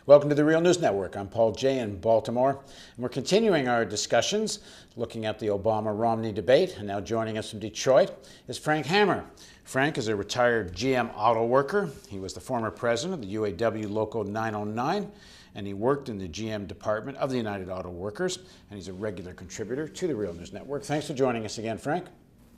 Welcome to the Real News Network. I'm Paul Jay in Baltimore, and we're continuing our discussions looking at the Obama-Romney debate. And now joining us from Detroit is Frank Hammer. Frank is a retired GM auto worker. He was the former president of the UAW Local 909, and he worked in the GM department of the United Auto Workers, and he's a regular contributor to the Real News Network. Thanks for joining us again, Frank.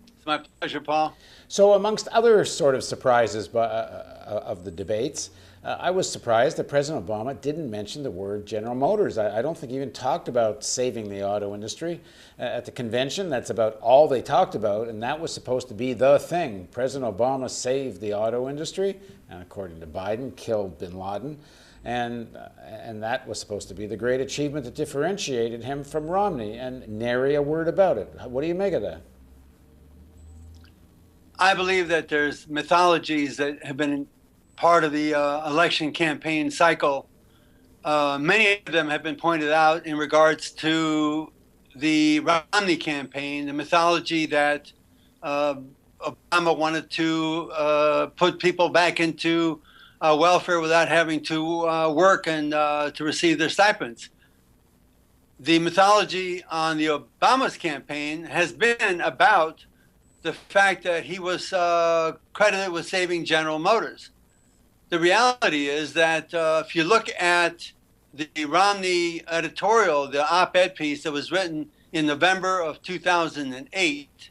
It's my pleasure, Paul. So amongst other sort of surprises of the debates, I was surprised that President Obama didn't mention the word General Motors. I don't think he even talked about saving the auto industry. At the convention, that's about all they talked about, and that was supposed to be the thing. President Obama saved the auto industry, and according to Biden, killed bin Laden. And that was supposed to be the great achievement that differentiated him from Romney, and nary a word about it. What do you make of that? I believe that there's mythologies that have been part of the election campaign cycle. Many of them have been pointed out in regards to the Romney campaign, the mythology that Obama wanted to put people back into welfare without having to work and to receive their stipends. The mythology on the Obama's campaign has been about the fact that he was credited with saving General Motors. The reality is that if you look at the Romney editorial, the op-ed piece that was written in November of 2008,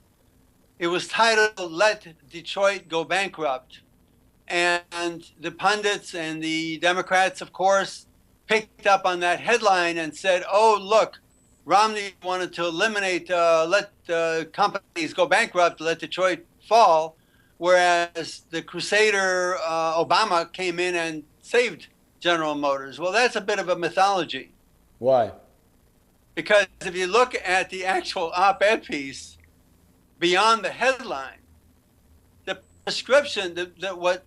it was titled, "Let Detroit Go Bankrupt." And the pundits and the Democrats, of course, picked up on that headline and said, oh, look, Romney wanted to eliminate, let companies go bankrupt, let Detroit fall, whereas the Crusader Obama came in and saved General Motors. Well, that's a bit of a mythology. Why? Because if you look at the actual op-ed piece, beyond the headline, the prescription that what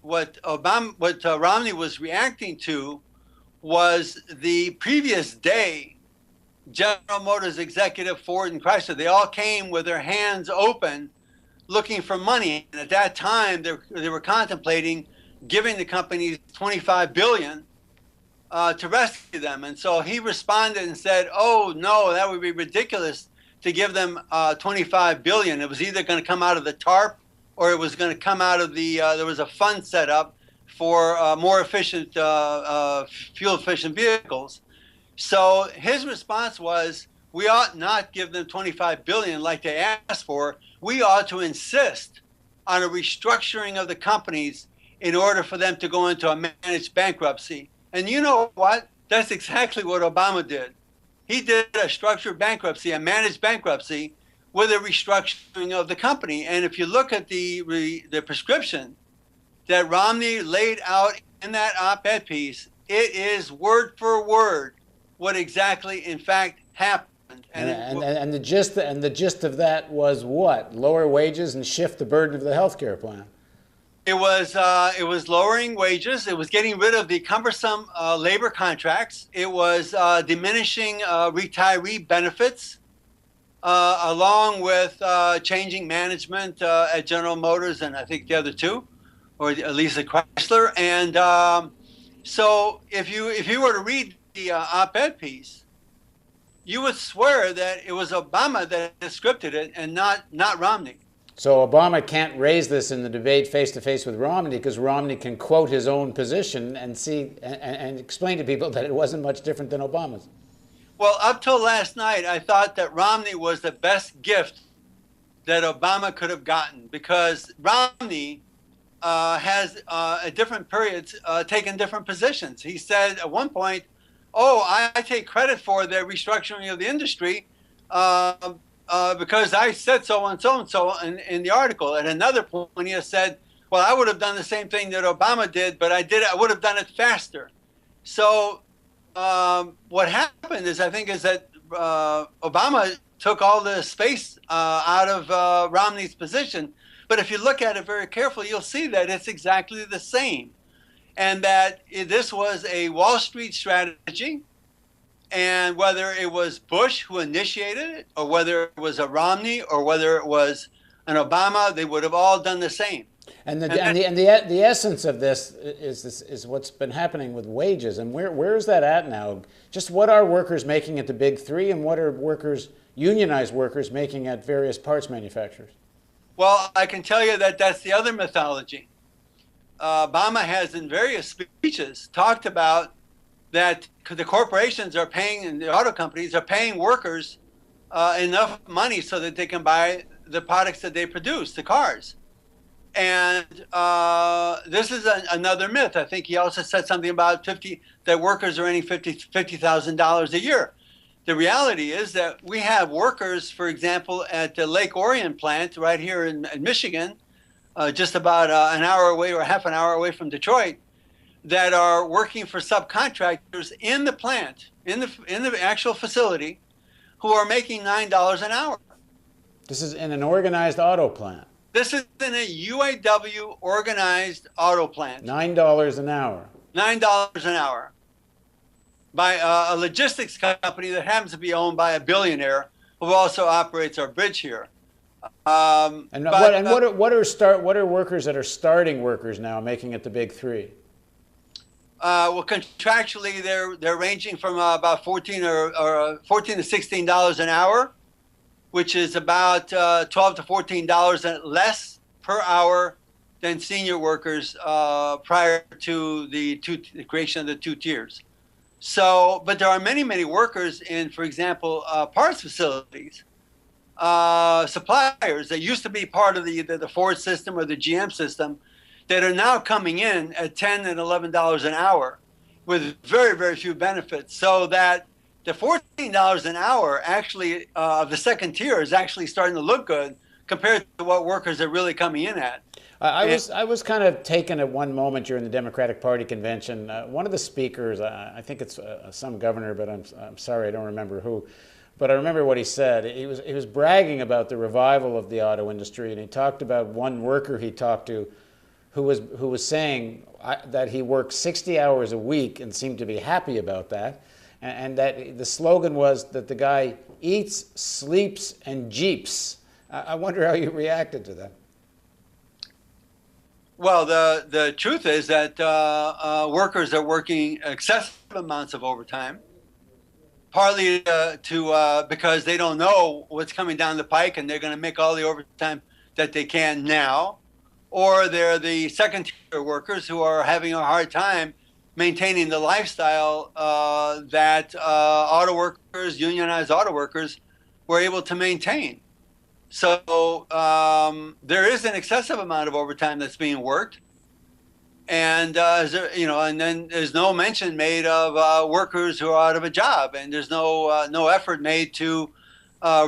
Romney was reacting to was the previous day. General Motors executive, Ford and Chrysler, they all came with their hands open looking for money. And at that time, they were contemplating giving the companies $25 billion to rescue them. And so he responded and said, oh, no, that would be ridiculous to give them $25 billion. It was either going to come out of the TARP or it was going to come out of the, there was a fund set up for more efficient, fuel-efficient vehicles. So his response was, we ought not give them $25 billion like they asked for. We ought to insist on a restructuring of the companies in order for them to go into a managed bankruptcy. And you know what? That's exactly what Obama did. He did a structured bankruptcy, a managed bankruptcy, with a restructuring of the company. And if you look at the prescription that Romney laid out in that op-ed piece, it is word for word what exactly, in fact, happened. And the gist of that was what? Lower wages and shift the burden of the health care plan. It was lowering wages. It was getting rid of the cumbersome labor contracts. It was diminishing retiree benefits, along with changing management at General Motors and I think the other two, or at least at Chrysler. And so if you were to read the op-ed piece, you would swear that it was Obama that scripted it and not Romney. So Obama can't raise this in the debate face-to-face with Romney because Romney can quote his own position and see and explain to people that it wasn't much different than Obama's. Well, up till last night, I thought that Romney was the best gift that Obama could have gotten because Romney has at different periods taken different positions. He said at one point, oh, I take credit for the restructuring of the industry because I said so and so and so in the article. At another point, he has said, well, I would have done the same thing that Obama did, but I would have done it faster. So what happened is, I think, is that Obama took all the space out of Romney's position. But if you look at it very carefully, you'll see that it's exactly the same. And that this was a Wall Street strategy, and whether it was Bush who initiated it, or whether it was a Romney, or whether it was an Obama, they would have all done the same. The essence of this is what's been happening with wages, and where is that at now? Just what are workers making at the big three, and what are unionized workers making at various parts manufacturers? Well, I can tell you that that's the other mythology. Obama has in various speeches talked about that the corporations are paying and the auto companies are paying workers enough money so that they can buy the products that they produce, the cars. And this is another myth. I think he also said something about that workers are earning $50,000 a year. The reality is that we have workers, for example, at the Lake Orion plant right here in Michigan, just about an hour away or half an hour away from Detroit, that are working for subcontractors in the plant, in the actual facility, who are making $9 an hour. This is in an organized auto plant. This is in a UAW organized auto plant. $9 an hour. $9 an hour. By a logistics company that happens to be owned by a billionaire who also operates our bridge here. What are workers that are starting workers now making at the big three? Well, contractually, they're ranging from about $14 to $16 an hour, which is about $12 to $14 less per hour than senior workers prior to the creation of the two tiers. So, but there are many, many workers in, for example, parts facilities, suppliers that used to be part of the Ford system or the GM system that are now coming in at $10 and $11 an hour with very, very few benefits. So that the $14 an hour actually of the second tier is actually starting to look good compared to what workers are really coming in at. I was kind of taken at one moment during the Democratic Party convention. One of the speakers, I think it's some governor, but I'm sorry, I don't remember who. But I remember what he said. He was bragging about the revival of the auto industry, and he talked about one worker he talked to, who was saying that he worked 60 hours a week and seemed to be happy about that, and that the slogan was that the guy eats, sleeps, and jeeps. I wonder how you reacted to that. Well, the truth is that workers are working excessive amounts of overtime, partly because they don't know what's coming down the pike and they're going to make all the overtime that they can now, or they're the second-tier workers who are having a hard time maintaining the lifestyle that auto workers, unionized auto workers, were able to maintain. So there is an excessive amount of overtime that's being worked, and and then there's no mention made of workers who are out of a job, and there's no effort made to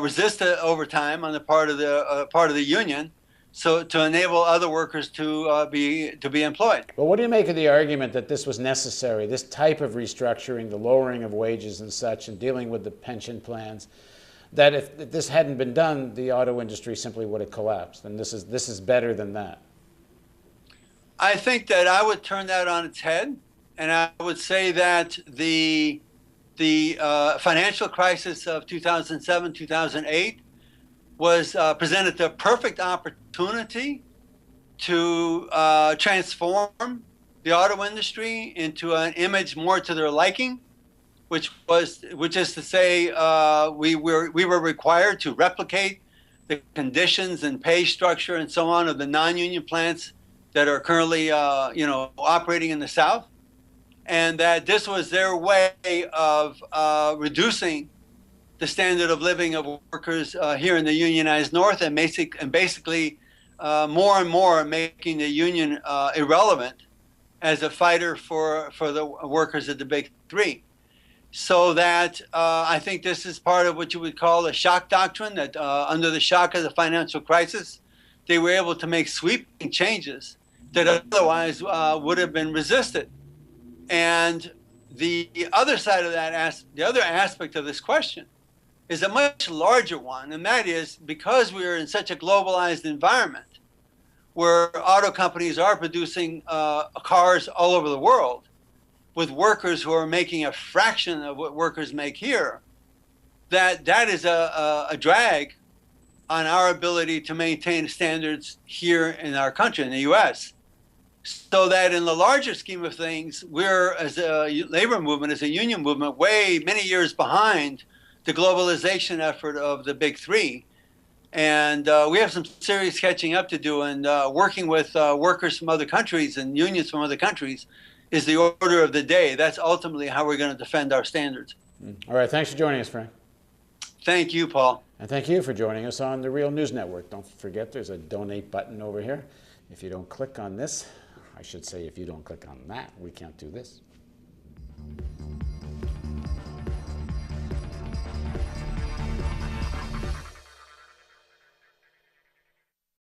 resist the overtime on the part of the union, so to enable other workers to be employed. Well, what do you make of the argument that this was necessary, this type of restructuring, the lowering of wages and such, and dealing with the pension plans? That if this hadn't been done, the auto industry simply would have collapsed, and this is better than that. I think that I would turn that on its head, and I would say that the financial crisis of 2007, 2008 was presented the perfect opportunity to transform the auto industry into an image more to their liking, which is to say we were required to replicate the conditions and pay structure and so on of the non-union plants that are currently operating in the South, and that this was their way of reducing the standard of living of workers here in the unionized North, and basically more and more making the union irrelevant as a fighter for the workers at the big three. So that I think this is part of what you would call a shock doctrine, that under the shock of the financial crisis, they were able to make sweeping changes that otherwise would have been resisted. And the other side of that, the other aspect of this question is a much larger one, and that is because we are in such a globalized environment where auto companies are producing cars all over the world, with workers who are making a fraction of what workers make here, that is a drag on our ability to maintain standards here in our country, in the U.S. So that in the larger scheme of things, we're, as a labor movement, as a union movement, way many years behind the globalization effort of the big three. And we have some serious catching up to do. And working with workers from other countries and unions from other countries is the order of the day. That's ultimately how we're going to defend our standards. All right, thanks for joining us, Frank. Thank you, Paul. And thank you for joining us on the Real News Network. Don't forget there's a donate button over here. If you don't click on this, I should say if you don't click on that, we can't do this.